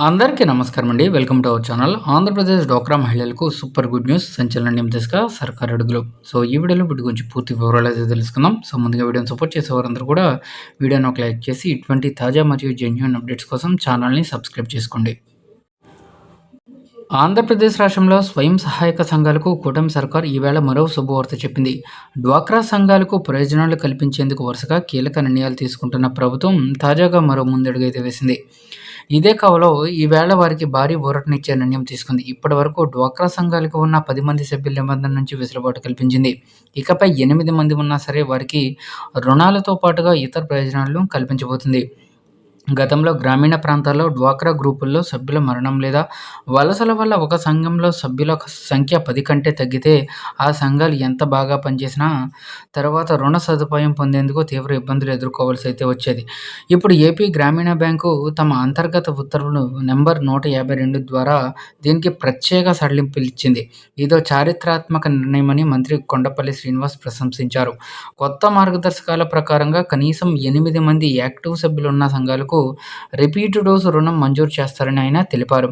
అందరికీ నమస్కారం అండి. Welcome to our channel. Andhra Pradesh డ్వాక్రా మహిళలకు సూపర్ గుడ్ న్యూస్ సంచలనం దిశగా సర్కార్ అడుగులు. సో ఈ వీడియోలో వీటి గురించి పూర్తి వివరాలు అయితే తెలుసుకుందాం. సో ముందుగా వీడియోని సపోర్ట్ చేసేవారందరూ కూడా వీడియోని ఒక లైక్ చేసి ఇటువంటి తాజా మరియు జెన్యూన్ అప్డేట్స్ కోసం ఛానల్ని సబ్స్క్రైబ్ చేసుకోండి. ఆంధ్రప్రదేశ్ రాష్ట్రంలో స్వయం సహాయక సంఘాలకు కూటమి సర్కార్ ఈవేళ మరో శుభవార్త చెప్పింది. డ్వాక్రా సంఘాలకు ప్రయోజనాలు కల్పించేందుకు వరుసగా కీలక నిర్ణయాలు తీసుకుంటున్న ప్రభుత్వం తాజాగా మరో ముందడుగైతే వేసింది. ఇదే కావలో ఈవేళ వారికి భారీ ఊరటనిచ్చే నిర్ణయం తీసుకుంది. ఇప్పటి వరకు డ్వాక్రా సంఘాలకు ఉన్న 10 మంది సభ్యుల నిబంధన నుంచి వెసులుబాటు కల్పించింది. ఇకపై 8 మంది ఉన్నా సరే వారికి రుణాలతో పాటుగా ఇతర ప్రయోజనాలను కల్పించబోతుంది. గతంలో గ్రామీణ ప్రాంతాల్లో డ్వాక్రా గ్రూపుల్లో సభ్యుల మరణం లేదా వలసల వల్ల ఒక సంఘంలో సభ్యుల సంఖ్య 10 కంటే తగ్గితే ఆ సంఘాలు ఎంత బాగా పనిచేసినా తర్వాత రుణ సదుపాయం పొందేందుకు తీవ్ర ఇబ్బందులు ఎదుర్కోవాల్సి అయితే వచ్చేది. ఇప్పుడు ఏపీ గ్రామీణ బ్యాంకు తమ అంతర్గత ఉత్తర్వులు నెంబర్ 152 ద్వారా దీనికి ప్రత్యేక సడలింపులు ఇచ్చింది. ఇదో చారిత్రాత్మక నిర్ణయమని మంత్రి కొండపల్లి శ్రీనివాస్ ప్రశంసించారు. కొత్త మార్గదర్శకాల ప్రకారంగా కనీసం 8 మంది యాక్టివ్ సభ్యులున్న సంఘాలకు రిపీట్ డోసు రుణం మంజూరు చేస్తారని ఆయన తెలిపారు.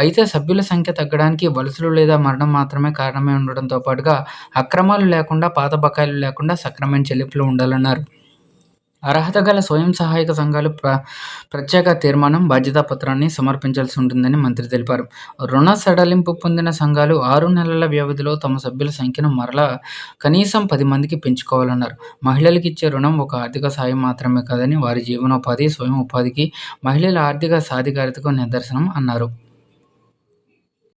అయితే సభ్యుల సంఖ్య తగ్గడానికి వలసలు లేదా మరణం మాత్రమే కారణమై ఉండడంతో పాటుగా అక్రమాలు లేకుండా, పాత బకాయిలు లేకుండా సక్రమైన చెల్లింపులు ఉండాలన్నారు. అర్హత గల స్వయం సహాయక సంఘాలు ప్రత్యేక తీర్మానం, బాధ్యతా పత్రాన్ని సమర్పించాల్సి ఉంటుందని మంత్రి తెలిపారు. రుణ సడలింపు పొందిన సంఘాలు 6 నెలల వ్యవధిలో తమ సభ్యుల సంఖ్యను మరలా కనీసం 10 మందికి పెంచుకోవాలన్నారు. మహిళలకు ఇచ్చే రుణం ఒక ఆర్థిక సాయం మాత్రమే కాదని వారి జీవనోపాధి, స్వయం ఉపాధికి, మహిళల ఆర్థిక సాధికారతకు నిదర్శనం అన్నారు.